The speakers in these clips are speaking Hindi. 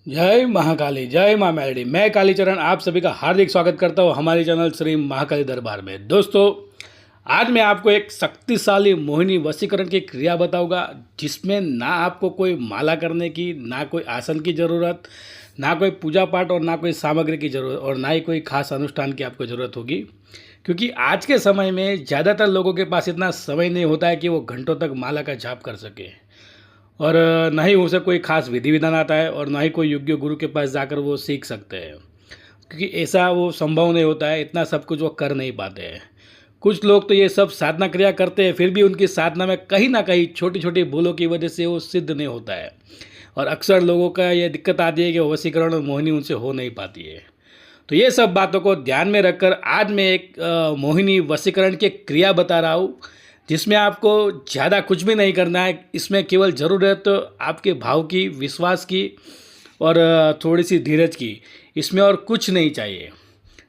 जय महाकाली, जय माँ मेलडी। मैं कालीचरण आप सभी का हार्दिक स्वागत करता हूँ हमारे चैनल श्री महाकाली दरबार में। दोस्तों, आज मैं आपको एक शक्तिशाली मोहिनी वशीकरण की क्रिया बताऊंगा, जिसमें ना आपको कोई माला करने की, ना कोई आसन की ज़रूरत, ना कोई पूजा पाठ और ना कोई सामग्री की ज़रूरत, और ना ही कोई खास अनुष्ठान की आपको ज़रूरत होगी। क्योंकि आज के समय में ज़्यादातर लोगों के पास इतना समय नहीं होता है कि वो घंटों तक माला का जाप कर सके, और ना ही उसे कोई खास विधि विधान आता है, और ना ही कोई योग्य गुरु के पास जाकर वो सीख सकते हैं, क्योंकि ऐसा वो संभव नहीं होता है। इतना सब कुछ वो कर नहीं पाते हैं। कुछ लोग तो ये सब साधना क्रिया करते हैं, फिर भी उनकी साधना में कहीं ना कहीं छोटी छोटी भूलों की वजह से वो सिद्ध नहीं होता है, और अक्सर लोगों का ये दिक्कत आती है कि वशीकरण और मोहिनी उनसे हो नहीं पाती है। तो ये सब बातों को ध्यान में रखकर आज मैं एक मोहिनी वशीकरण की क्रिया बता रहा हूँ, जिसमें आपको ज़्यादा कुछ भी नहीं करना है। इसमें केवल ज़रूरत आपके भाव की, विश्वास की, और थोड़ी सी धीरज की। इसमें और कुछ नहीं चाहिए।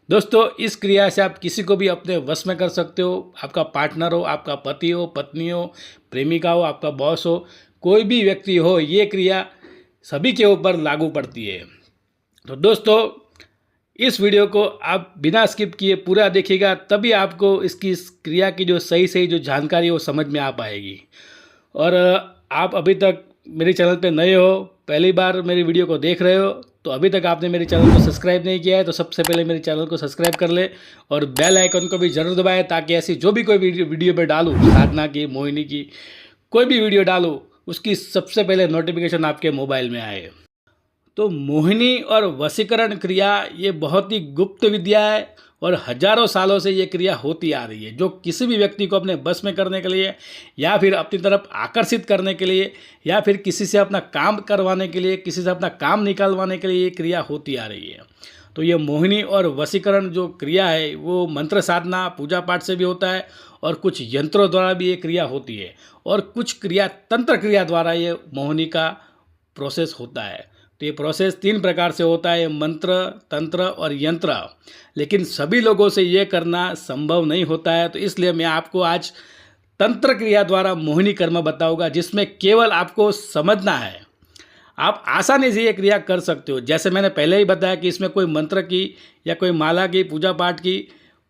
दोस्तों, इस क्रिया से आप किसी को भी अपने वश में कर सकते हो। आपका पार्टनर हो, आपका पति हो, पत्नी हो, प्रेमिका हो, आपका बॉस हो, कोई भी व्यक्ति हो, ये क्रिया सभी के ऊपर लागू पड़ती है। तो दोस्तों, इस वीडियो को आप बिना स्किप किए पूरा देखिएगा, तभी आपको इसकी इस क्रिया की जो सही जो जानकारी है वो समझ में आ पाएगी। और आप अभी तक मेरे चैनल पे नए हो, पहली बार मेरी वीडियो को देख रहे हो, तो अभी तक आपने मेरे चैनल को सब्सक्राइब नहीं किया है तो सबसे पहले मेरे चैनल को सब्सक्राइब कर ले, और बेल आइकन को भी ज़रूर दबाएं, ताकि ऐसी जो भी कोई वीडियो पे डालूँ, साधना की, मोहिनी की, कोई भी वीडियो डालूँ, उसकी सबसे पहले नोटिफिकेशन आपके मोबाइल में आए। तो मोहिनी और वशीकरण क्रिया ये बहुत ही गुप्त विद्या है, और हजारों सालों से ये क्रिया होती आ रही है, जो किसी भी व्यक्ति को अपने बस में करने के लिए, या फिर अपनी तरफ आकर्षित करने के लिए, या फिर किसी से अपना काम करवाने के लिए, किसी से अपना काम निकालवाने के लिए ये क्रिया होती आ रही है। तो ये मोहिनी और वशीकरण जो क्रिया है वो मंत्र साधना, पूजा पाठ से भी होता है, और कुछ यंत्रों द्वारा भी ये क्रिया होती है, और कुछ क्रिया तंत्र क्रिया द्वारा ये मोहिनी का प्रोसेस होता है। तो ये प्रोसेस 3 प्रकार से होता है, मंत्र, तंत्र और यंत्र। लेकिन सभी लोगों से ये करना संभव नहीं होता है, तो इसलिए मैं आपको आज तंत्र क्रिया द्वारा मोहिनी कर्म बताऊंगा, जिसमें केवल आपको समझना है। आप आसानी से ये क्रिया कर सकते हो। जैसे मैंने पहले ही बताया कि इसमें कोई मंत्र की या कोई माला की, पूजा पाठ की,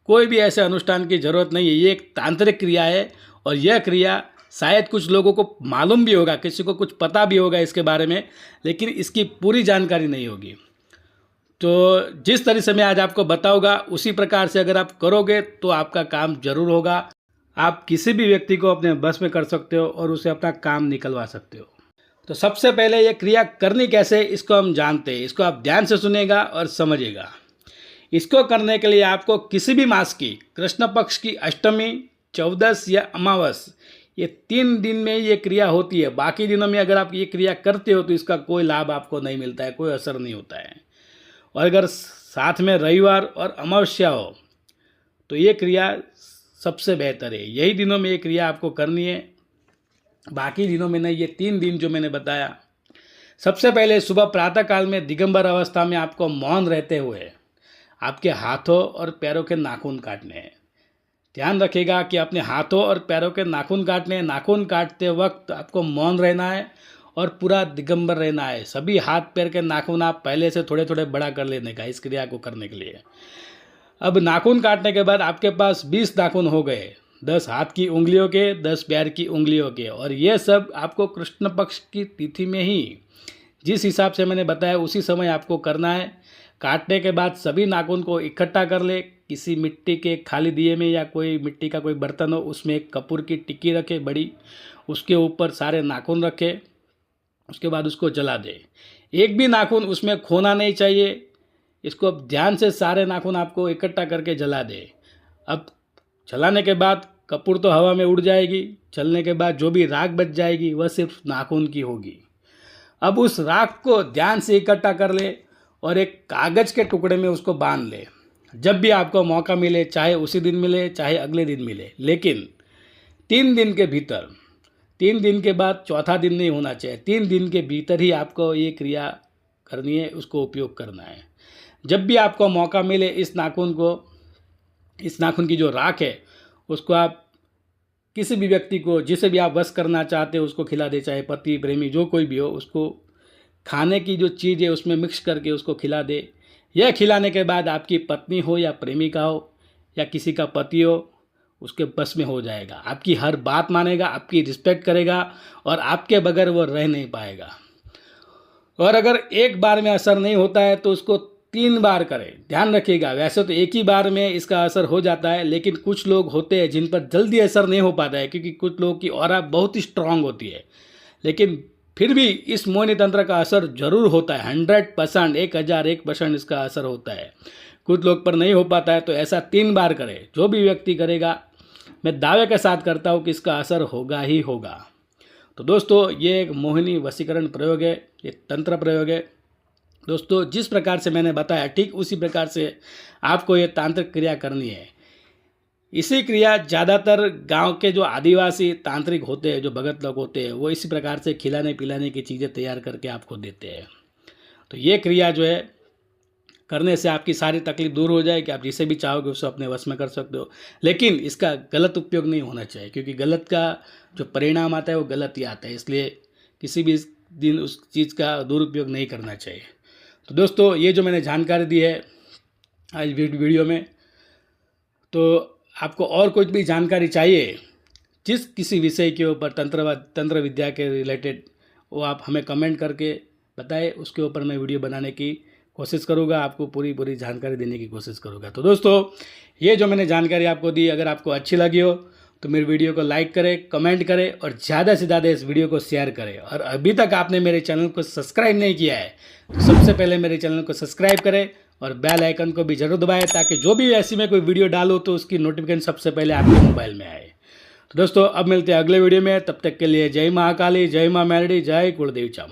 कोई भी ऐसे अनुष्ठान की ज़रूरत नहीं है। ये एक तांत्रिक क्रिया है, और यह क्रिया शायद कुछ लोगों को मालूम भी होगा, किसी को कुछ पता भी होगा इसके बारे में, लेकिन इसकी पूरी जानकारी नहीं होगी। तो जिस तरह से मैं आज आपको बताऊंगा, उसी प्रकार से अगर आप करोगे तो आपका काम जरूर होगा। आप किसी भी व्यक्ति को अपने बस में कर सकते हो, और उसे अपना काम निकलवा सकते हो। तो सबसे पहले ये क्रिया करनी कैसे, इसको हम जानते हैं। इसको आप ध्यान से सुनेगा और समझिएगा। इसको करने के लिए आपको किसी भी मास की, कृष्ण पक्ष की अष्टमी, 14 या अमावस, ये 3 दिन में ये क्रिया होती है। बाकी दिनों में अगर आप ये क्रिया करते हो तो इसका कोई लाभ आपको नहीं मिलता है, कोई असर नहीं होता है। और अगर साथ में रविवार और अमावस्या हो तो ये क्रिया सबसे बेहतर है। यही दिनों में ये क्रिया आपको करनी है, बाकी दिनों में नहीं। ये 3 दिन जो मैंने बताया, सबसे पहले सुबह प्रातः काल में दिगंबर अवस्था में आपको मौन रहते हुए आपके हाथों और पैरों के नाखून काटने हैं। ध्यान रखिएगा कि अपने हाथों और पैरों के नाखून काटने हैं। नाखून काटते वक्त आपको मौन रहना है और पूरा दिगंबर रहना है। सभी हाथ पैर के नाखून आप पहले से थोड़े थोड़े बड़ा कर लेने का, इस क्रिया को करने के लिए। अब नाखून काटने के बाद आपके पास 20 नाखून हो गए, 10 हाथ की उंगलियों के, 10 पैर की उंगलियों के। और ये सब आपको कृष्ण पक्ष की तिथि में ही, जिस हिसाब से मैंने बताया उसी समय आपको करना है। काटने के बाद सभी नाखून को इकट्ठा कर ले, किसी मिट्टी के खाली दिए में, या कोई मिट्टी का कोई बर्तन हो, उसमें एक कपूर की टिक्की रखे बड़ी, उसके ऊपर सारे नाखून रखे। उसके बाद उसको जला दे। एक भी नाखून उसमें खोना नहीं चाहिए। इसको अब ध्यान से सारे नाखून आपको इकट्ठा करके जला दे। अब जलाने के बाद कपूर तो हवा में उड़ जाएगी। जलने के बाद जो भी राख बच जाएगी वह सिर्फ नाखून की होगी। अब उस राख को ध्यान से इकट्ठा कर ले, और एक कागज़ के टुकड़े में उसको बांध ले। जब भी आपको मौका मिले, चाहे उसी दिन मिले, चाहे अगले दिन मिले, लेकिन 3 दिन के भीतर, 3 दिन के बाद चौथा दिन नहीं होना चाहिए। 3 दिन के भीतर ही आपको ये क्रिया करनी है, उसको उपयोग करना है। जब भी आपको मौका मिले, इस नाखून की जो राख है उसको आप किसी भी व्यक्ति को, जिसे भी आप वश करना चाहते हो, उसको खिला दे। चाहे पति, प्रेमी, जो कोई भी हो, उसको खाने की जो चीज़ है उसमें मिक्स करके उसको खिला दे। यह खिलाने के बाद आपकी पत्नी हो या प्रेमिका हो या किसी का पति हो, उसके बस में हो जाएगा। आपकी हर बात मानेगा, आपकी रिस्पेक्ट करेगा और आपके बगैर वो रह नहीं पाएगा। और अगर एक बार में असर नहीं होता है तो उसको 3 बार करें। ध्यान रखिएगा, वैसे तो एक ही बार में इसका असर हो जाता है, लेकिन कुछ लोग होते हैं जिन पर जल्दी असर नहीं हो पाता है, क्योंकि कुछ लोगों की ऑरा बहुत ही स्ट्रांग होती है। लेकिन फिर भी इस मोहिनी तंत्र का असर जरूर होता है। 100%, 1001% इसका असर होता है। कुछ लोग पर नहीं हो पाता है, तो ऐसा 3 बार करें। जो भी व्यक्ति करेगा, मैं दावे के साथ करता हूँ कि इसका असर होगा ही होगा। तो दोस्तों, ये एक मोहिनी वशीकरण प्रयोग है, ये तंत्र प्रयोग है। दोस्तों, जिस प्रकार से मैंने बताया ठीक उसी प्रकार से आपको ये तांत्रिक क्रिया करनी है। इसी क्रिया ज़्यादातर गांव के जो आदिवासी तांत्रिक होते हैं, जो भगत लोग होते हैं, वो इसी प्रकार से खिलाने पिलाने की चीज़ें तैयार करके आपको देते हैं। तो ये क्रिया जो है करने से आपकी सारी तकलीफ दूर हो जाएगी। आप जिसे भी चाहोगे उसे अपने वश में कर सकते हो, लेकिन इसका गलत उपयोग नहीं होना चाहिए, क्योंकि गलत का जो परिणाम आता है वो गलत ही आता है। इसलिए किसी भी दिन उस चीज़ का दुरुपयोग नहीं करना चाहिए। तो दोस्तों, ये जो मैंने जानकारी दी है आज वीडियो में, तो आपको और कुछ भी जानकारी चाहिए जिस किसी विषय के ऊपर तंत्र विद्या के रिलेटेड, वो आप हमें कमेंट करके बताएं। उसके ऊपर मैं वीडियो बनाने की कोशिश करूँगा, आपको पूरी जानकारी देने की कोशिश करूँगा। तो दोस्तों, ये जो मैंने जानकारी आपको दी, अगर आपको अच्छी लगी हो तो मेरे वीडियो को लाइक करें, कमेंट करें और ज़्यादा से ज़्यादा इस वीडियो को शेयर करें। और अभी तक आपने मेरे चैनल को सब्सक्राइब नहीं किया है तो सबसे पहले मेरे चैनल को सब्सक्राइब करें और बेल आइकन को भी जरूर दबाएं, ताकि जो भी ऐसी मैं कोई वीडियो डालूँ तो उसकी नोटिफिकेशन सबसे पहले आपके मोबाइल में आए। तो दोस्तों, अब मिलते हैं अगले वीडियो में। तब तक के लिए जय महाकाली, जय माँ मेलडी, जय कुलदेवी चामुंडा।